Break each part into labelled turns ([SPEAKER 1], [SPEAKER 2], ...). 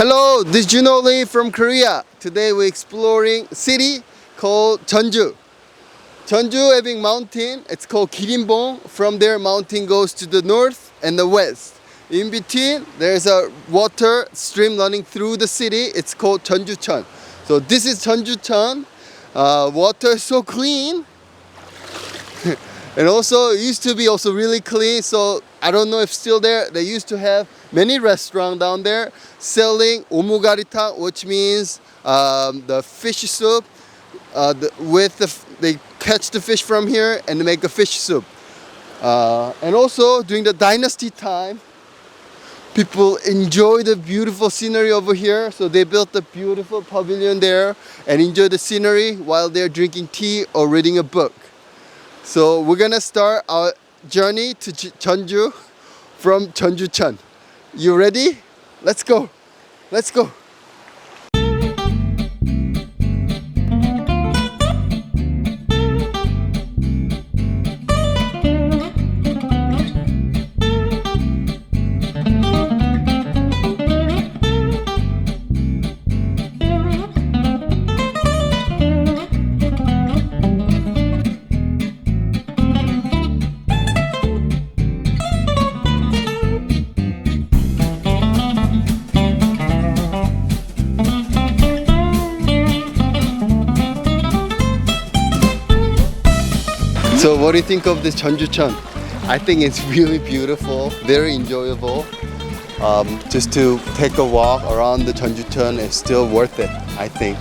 [SPEAKER 1] Hello, this is Juno Lee from Korea. Today we're exploring a city called Chenju. Chenju having mountain, it's called Girimbong. From there mountain goes to the north and the west. In between there's a water stream running through the city. It's called Chenjucheon. So this is Chenjucheon. Water is so clean. And also it used to be also really clean, so I don't know if still there. They used to have many restaurants down there selling 오무가리탕, which means the fish soup. They catch the fish from here and make a fish soup. And also during the dynasty time, people enjoy the beautiful scenery over here, so they built a beautiful pavilion there and enjoy the scenery while they're drinking tea or reading a book. So we're gonna start our journey to Chenju from Chenjucheon. You ready? Let's go. Let's go. So what do you think of this Chenjucheon? I think it's really beautiful, very enjoyable. Just to take a walk around the Chenjucheon is still worth it, I think.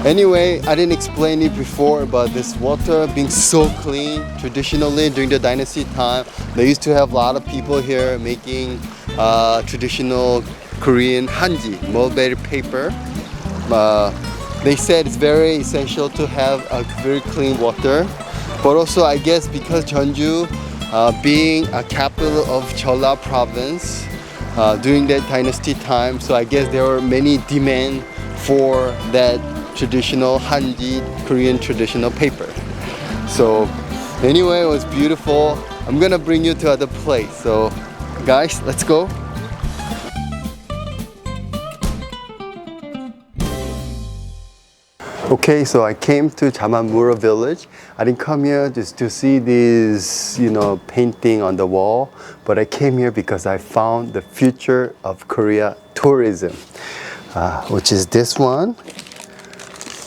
[SPEAKER 1] Anyway, I didn't explain it before, but this water being so clean, traditionally during the dynasty time, they used to have a lot of people here making traditional Korean hanji, mulberry paper. They said it's very essential to have a very clean water, but also I guess because Chenju being a capital of Jeolla province during that dynasty time, so I guess there were many demand for that traditional hanji, Korean traditional paper. So anyway, it was beautiful. I'm gonna bring you to other place. So guys, let's go. Okay, so I came to Chiamamura Village. I didn't come here just to see this, painting on the wall, but I came here because I found the future of Korea tourism, which is this one.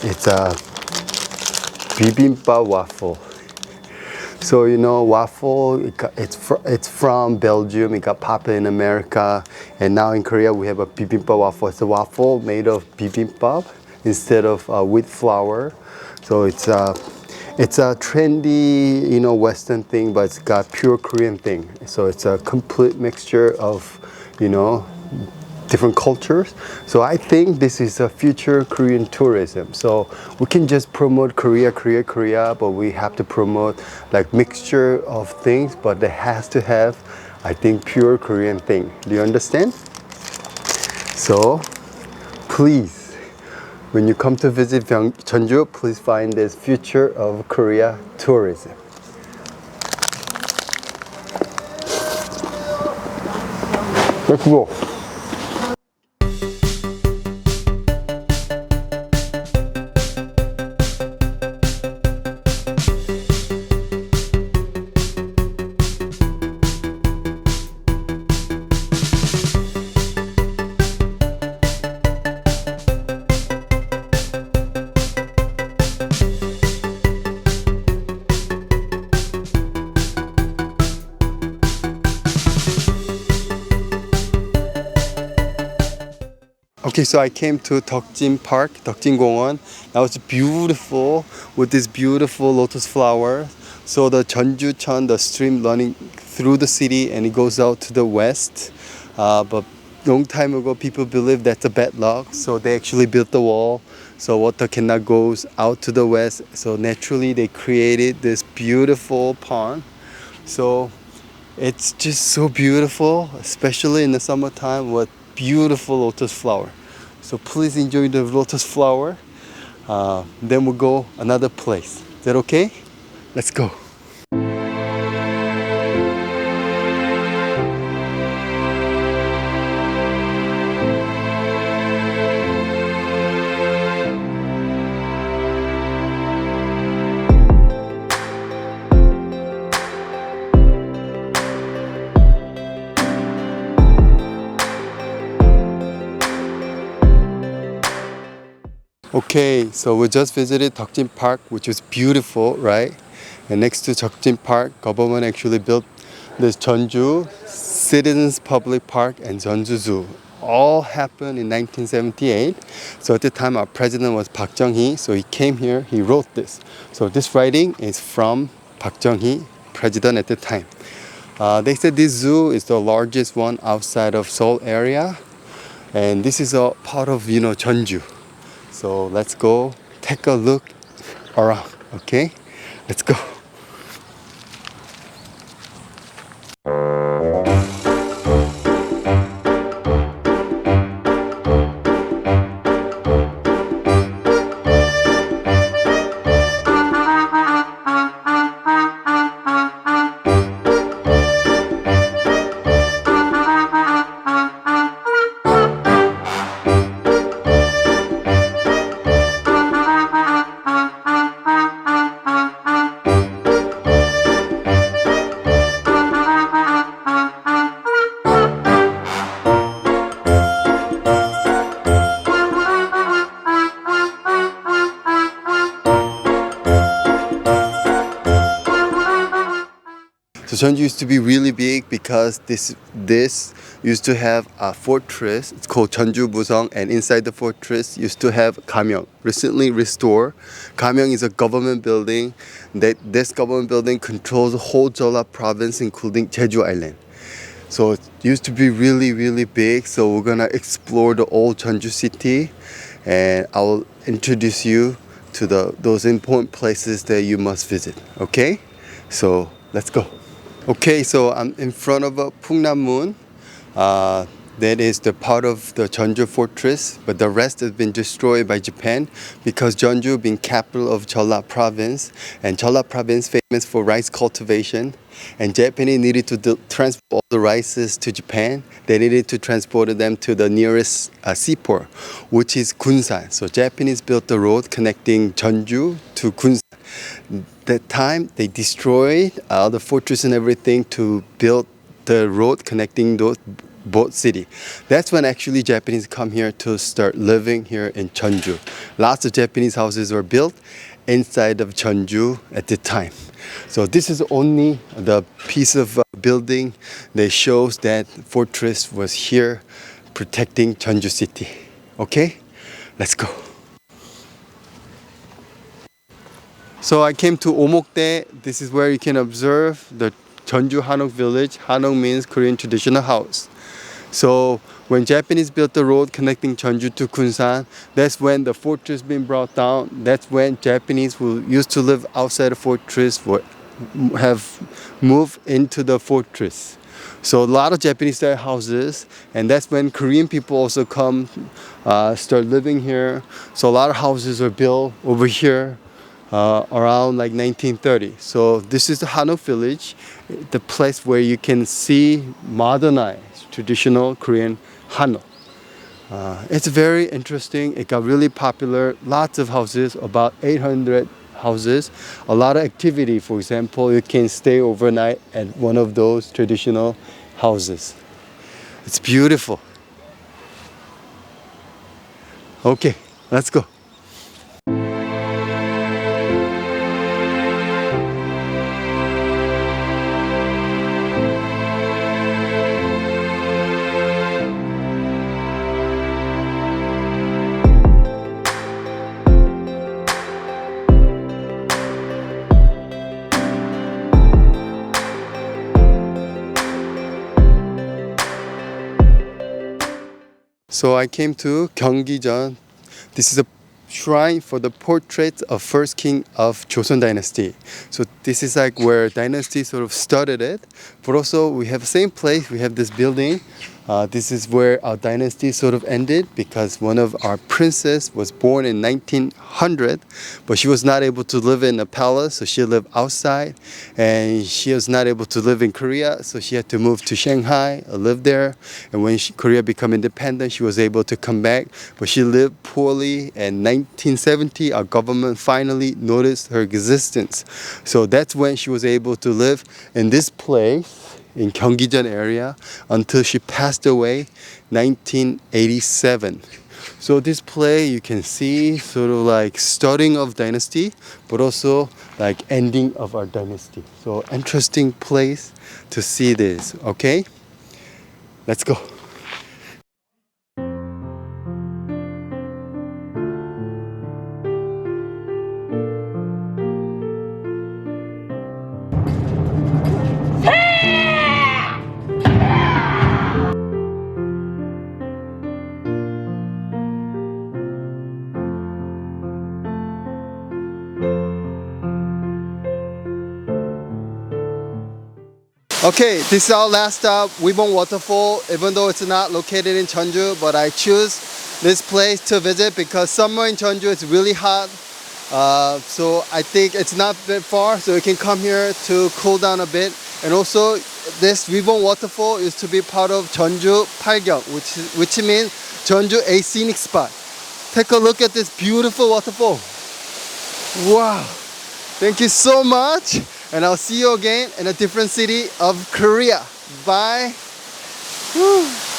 [SPEAKER 1] It's a Bibimbap Waffle. So waffle, it's from Belgium. It got popular in America, and now in Korea we have a Bibimbap Waffle. It's a waffle made of bibimbap instead of wheat flour. So it's a trendy, Western thing, but it's got pure Korean thing. So it's a complete mixture of, different cultures. So I think this is a future Korean tourism. So we can just promote Korea, but we have to promote like mixture of things, but it has to have, I think, pure Korean thing. Do you understand? So please, when you come to visit Chenju, please find this future of Korea tourism. Let's go. Okay, so I came to Deokjin Park, Deokjin Gongwon. Now it's beautiful with this beautiful lotus flower. So the Chenjucheon, the stream running through the city, and it goes out to the west. But long time ago, people believed that's a bad luck, so they actually built the wall so water cannot go out to the west. So naturally, they created this beautiful pond. So it's just so beautiful, especially in the summertime with beautiful lotus flower. So please enjoy the lotus flower. Then we'll go another place. Is that okay? Let's go. Okay, so we just visited Deokjin Park, which is beautiful, right? And next to Deokjin Park, government actually built this Chenju Citizens Public Park and Jeonju Zoo. All happened in 1978. So at the time, our president was Park Chung-hee. So he came here, he wrote this. So this writing is from Park Chung-hee, president at the time. They said this zoo is the largest one outside of Seoul area. And this is a part of, Jeonju. So let's go take a look around, okay? Let's go. So Jeonju used to be really big because this used to have a fortress. It's called Jeonju Busong, and inside the fortress used to have Gamyeong, recently restored. Gamyeong is a government building. This government building controls the whole Jeolla province, including Jeju Island. So it used to be really, really big. So we're gonna explore the old Jeonju city, and I will introduce you to those important places that you must visit. Okay? So let's go. Okay, so I'm in front of a Pungnam-mun. That is the part of the Jeonju fortress, but the rest has been destroyed by Japan because Jeonju being capital of Jeolla province, and Jeolla province famous for rice cultivation, and Japanese needed to transport all the rices to Japan. They needed to transport them to the nearest seaport, which is Gunsan. So Japanese built the road connecting Jeonju to Gunsan. That time they destroyed the fortress and everything to build the road connecting those both city. That's when actually Japanese come here to start living here in Jeonju. Lots of Japanese houses were built inside of Jeonju at the time. So this is only the piece of building that shows that fortress was here protecting Jeonju city. Okay, let's go. So I came to Omokdae. This is where you can observe the Jeonju Hanok Village. Hanok means Korean traditional house. So when Japanese built the road connecting Jeonju to Gunsan, that's when the fortress being brought down. That's when Japanese who used to live outside the fortress have moved into the fortress. So a lot of Japanese style houses, and that's when Korean people also come, start living here. So a lot of houses were built over here around like 1930. So this is the Hanok Village, the place where you can see modernized traditional Korean Hanok. It's very interesting. It got really popular. Lots of houses, about 800 houses. A lot of activity. For example, you can stay overnight at one of those traditional houses. It's beautiful. Okay, let's go. So I came to Gyeonggijeon. This is a shrine for the portrait of first king of Joseon dynasty. So this is like where dynasty sort of started it, but also we have the same place. We have this building. This is where our dynasty sort of ended because one of our princes was born in 1900, but she was not able to live in a palace, so she lived outside, and she was not able to live in Korea, so she had to move to Shanghai, live there, and when Korea became independent, she was able to come back, but she lived poorly. In 1970, our government finally noticed her existence, so that's when she was able to live in this place in Gyeonggijeon area until she passed away 1987. So this play you can see sort of like starting of dynasty, but also like ending of our dynasty. So interesting place to see this. Okay, let's go. Okay, this is our last stop, Bibimbap Waterfall. Even though it's not located in Chenju, but I choose this place to visit because summer in Chenju is really hot. So I think it's not that far, so you can come here to cool down a bit. And also, this Bibimbap Waterfall is to be part of Chenju Palgyong, which means Chenju a scenic spot. Take a look at this beautiful waterfall. Wow! Thank you so much. And I'll see you again in a different city of Korea. Bye. Woo.